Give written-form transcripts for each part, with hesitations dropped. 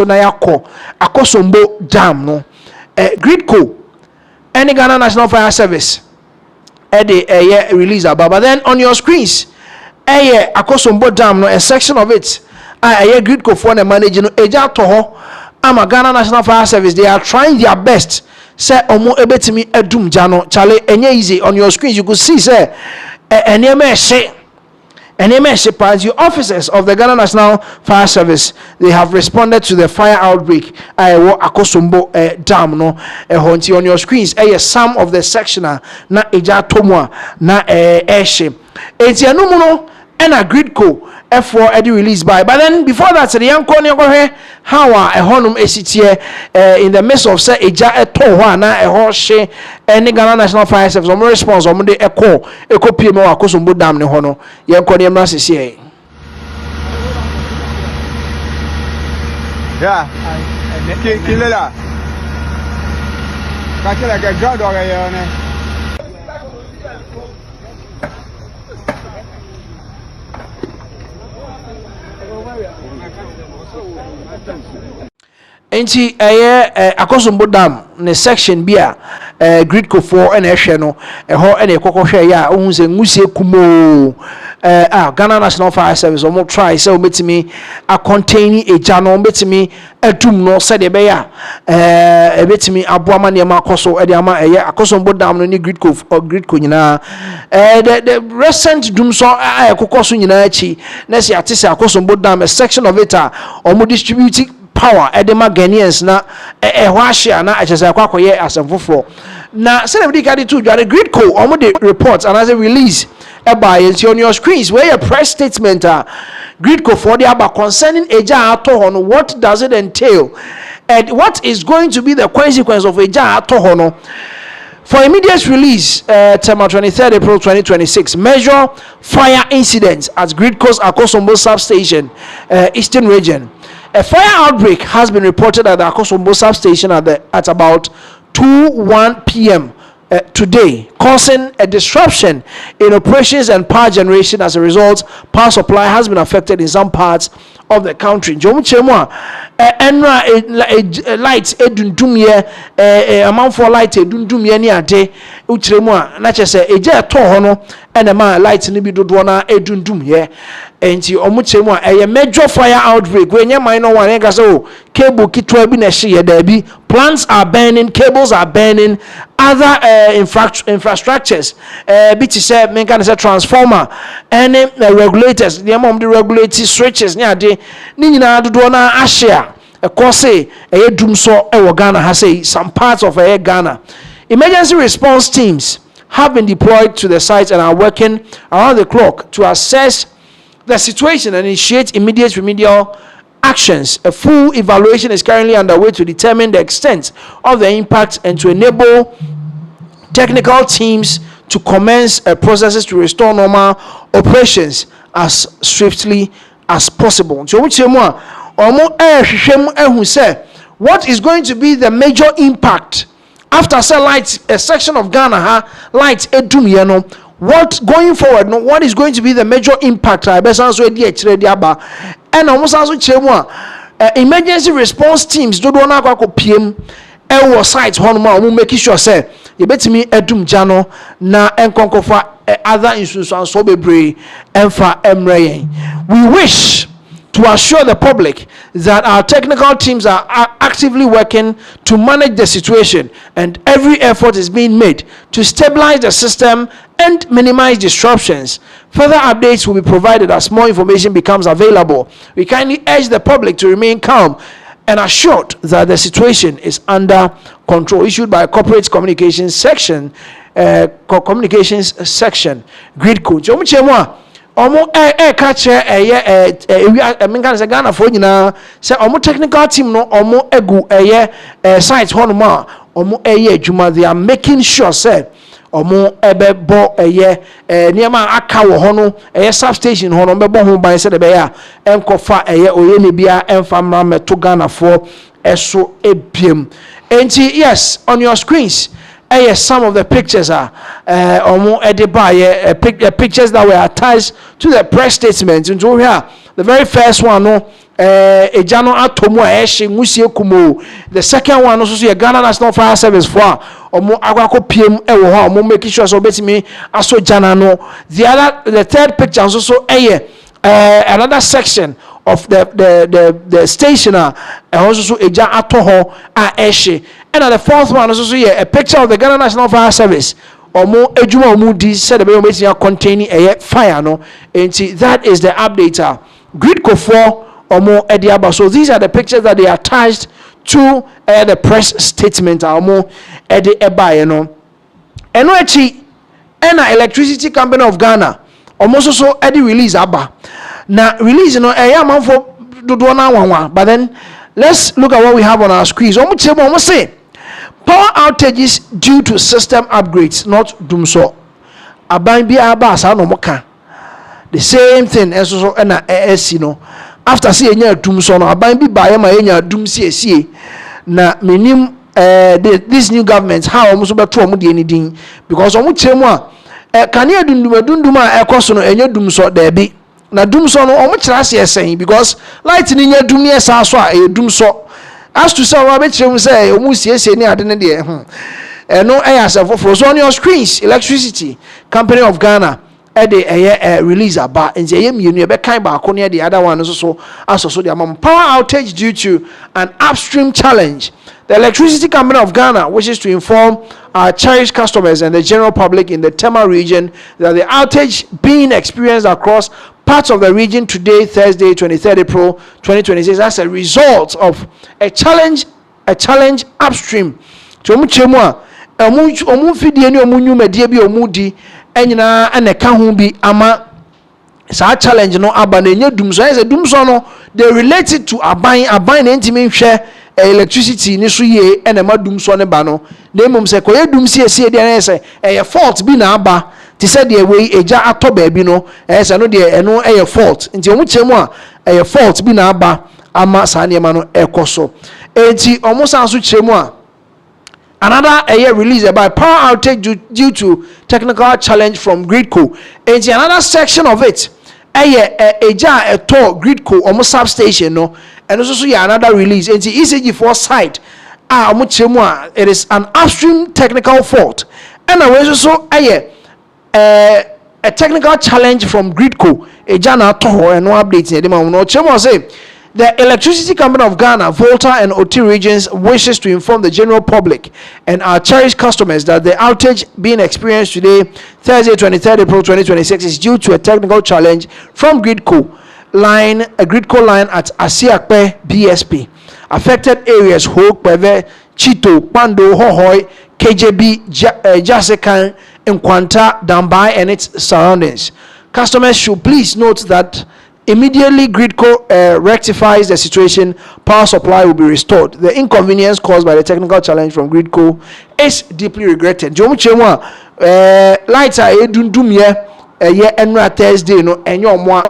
na yakọ Akosombo dam no GridCo any Ghana National Fire Service the release about. But then on your screens Akosombo dam no a section of it GridCo for the managing eja toho ama Ghana National Fire Service they are trying their best say omo ebetimi edum jano chale enye easy. On your screens you could see say eneme the officers of the Ghana National Fire Service they have responded to the fire outbreak Akosombo dam no on your screens some of the sectional na eja tomwa na eshe etianu no and a GridCo F4 edu released by. But then before that, the young corner how a honum esitie in the midst of say eja etohwa na ehoshe any Ghana National Fire Service on response on the echo PM Akosombo dam ne hono young corner na sisi yeah kilela kakela ga gado ga yone Enti Akosombo dam ne section bia GridCo for and ehwe no ho ene kokohwe ya ohun se ngusie kumo Ghana National Fire Service omo try say o metimi a contain eja no metimi atum no said e be ya ebetimi aboama ne ma akoso e de ama Akosombo dam no ni GridCo nyina the recent doom so kokoso nyina achi na se atise Akosombo dam a section of it omo distributing power edema Ghanaians na ehwashia na achese akwakoye asemfoforo na celebrity card to the GridCo omo the reports and as a release by on your screens where a press statement GridCo for the about concerning eja atohono. What does it entail and what is going to be the consequence of eja atohono? For immediate release, Tema 23rd April 2026, measure fire incidents at GridCo's Akosombo substation, Eastern Region. A fire outbreak has been reported at the Akosombo substation at about 2:01 p.m. Today, causing a disruption in operations and power generation. As a result, power supply has been affected in some parts of the country. Jomuchemwa enra light edundumye amount for light edundumye ni ade uchremwa na chese eje to hono enema light ni bi dodo na edundumye enti omuchemwa major fire outbreak wenye minor one enga so cable kitwa bi na hye da bi plants are burning, cables are burning, other infrastructures biti say menka say transformer and regulators the amount the regulatory switches ni ade ni nyina dodo na ahye a course dum so e Ghana has say some parts of Ghana. Emergency response teams have been deployed to the site and are working around the clock to assess the situation and initiate immediate remedial actions. A full evaluation is currently underway to determine the extent of the impact and to enable technical teams to commence processes to restore normal operations as swiftly as possible. So which what is going to be the major impact after say light a section of Ghana light edum yeno what going forward no what is going to be the major impact and almost also chemu emergency response teams do na akwa pm e site honoma o make sure say you betimi edum jano na enkonkofa other institutions so bebre emfa emre. We wish to assure the public that our technical teams are actively working to manage the situation and every effort is being made to stabilize the system and minimize disruptions. Further updates will be provided as more information becomes available. We kindly urge the public to remain calm and assured that the situation is under control. Issued by Corporate Communications Section, GridCo. Omo catch menka say Ghana for nyina say omo technical team no omo egu site honoma omo adwuma. They are making sure say omo ebebo niema aka wo hono substation hono bebo ho ban say de be ya enkofa oye ne bia emfa mra meto Ghana for eso ebiem. Enti yes, on your screens some of the pictures are pictures that were attached to the press statement. And so here, the very first one, ejano atomo a ehye ngusie kumo. The second one also so Ghana National Fire Service for omo agwako piem ewo ho omo make sure so betimi aso jana no. The third picture also so another section of the station also so eja atoho a ehye. And the fourth one also so a picture of the Ghana National Fire Service. Omo ejuma omo di said the be containing a fire no. And that is the update. GridCo 4 omo ediaba. So these are the pictures that they attached to the press statement. Omo edi eba you know. Eno echi ena Electricity Company of Ghana omo so edi release aba. Na release no eya manfo dodo na wanwa. But then let's look at what we have on our screens. Omo say power outages due to system upgrades, not dumso. Aban bi aba sa no moka. The same thing as so na you know. After see enya dumso no aban bi ba ye ma enya dum sie na menim this new government how omo so beto omo de anything because omo chemu a kan ye dundum a ekoso no enya dumso da bi na dumso no omo kira se esen because light ni nya dum ne esa so a e dumso as to say we be chemu say omo sie ni ade ne de no for so on your screens Electricity Company of Ghana a release about and say you be kind back on the other one so the power outage due to an upstream challenge. The Electricity Company of Ghana wishes to inform our cherished customers and the general public in the Tema region that the outage being experienced across parts of the region today, Thursday, 23rd April 2026, as a result of a challenge upstream. To omu fidie ni omu nyumedie bi omu di enyina eneka ho bi ama sa challenge no aba na enye dumso ese dumso no they related to aban na ntimi hwe electricity ni so ye ena ma dumso ne ba no na emom se koye dumsi ese de na ese fault bi na aba ti se de we eja ato ba bi no ese no de eno fault nti omu chemu a fault bi na aba ama sa ne ma no ekoso enti omu san so chemu a another release about power outage due to technical challenge from GridCo. And another section of it, a tour GridCo almost substation, no, and also another release. And the ECG4 site, it is an upstream technical fault. And also a technical challenge from GridCo. A jana toho and no updates. Say the Electricity Company of Ghana, Volta and Oti regions wishes to inform the general public and our cherished customers that the outage being experienced today, Thursday, 23rd April 2026, is due to a technical challenge from GridCo line at Asiakpe BSP. Affected areas Hope, Peve, Chito, Pando, Hohoi, KJB, Jasekan, Nkwanta, Dambai and its surroundings. Customers should please note that immediately GridCo rectifies the situation, power supply will be restored. The inconvenience caused by the technical challenge from GridCo is deeply regretted. Jomu chemwa lights are edundum ye enra Thursday no enyo mo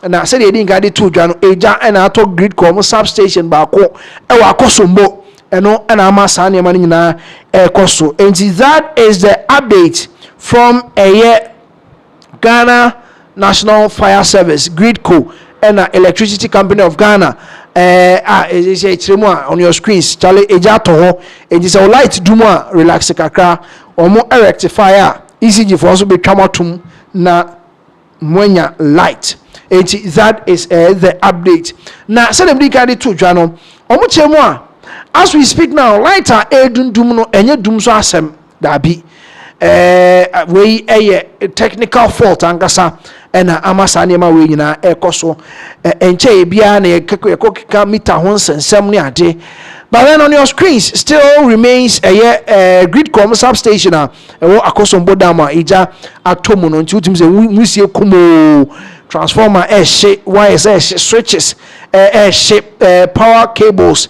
na say dey dinga dey to dwa no eja na ato GridCo mo substation ba ko e wa Akosombo eno na ama sa ne ma nyina ekoso. And that is the update from Ghana National Fire Service, GridCo, and Electricity Company of Ghana. On your screens, Charlie Ejato, it is a light duma, relax kakra, or more rectifier, ECG for also be traumatum na mwenya light. That is the update. Now, send them the two journal. As we speak now, lighter edun dumno, enye dumso asem dabi. We a technical fault angasa ena amasa ne ma we nyina ekoso enche bia na ekokika meter ho nsensem ne ade. But then on your screens still remains a GridCo substation Akosombo dama ija atomo no nti utim se musie kumo transformer she wires switches she power cables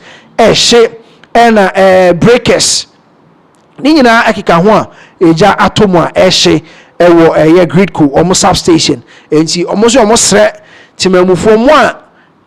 she and breakers ni nyina akika ho a eja atomo she ewo GridCo almost substation enti almost sre timamufo mo a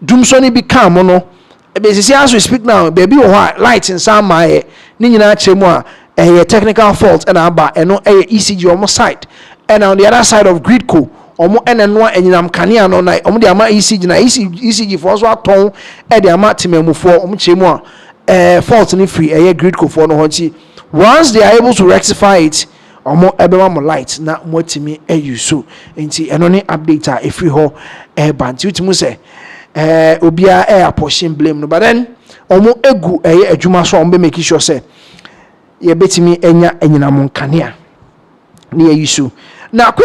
dumso ni bi kan mo no as we speak now baby lights in some my ni nyina chemu a technical fault and aba eno ECG almost site and on the other side of GridCo omo ene no enyinam kanea no na omo de ama ECG na ECG for so aton e de ama temamufo omo chemu a fault ni free GridCo for no honti once they are able to rectify it omo ebema mo light na mo timi use nti eno ni update a free ho banti utimu se obia portion blame no but then omo egu adwuma so omo be make sure say ye betimi enya enyinam kanea na use na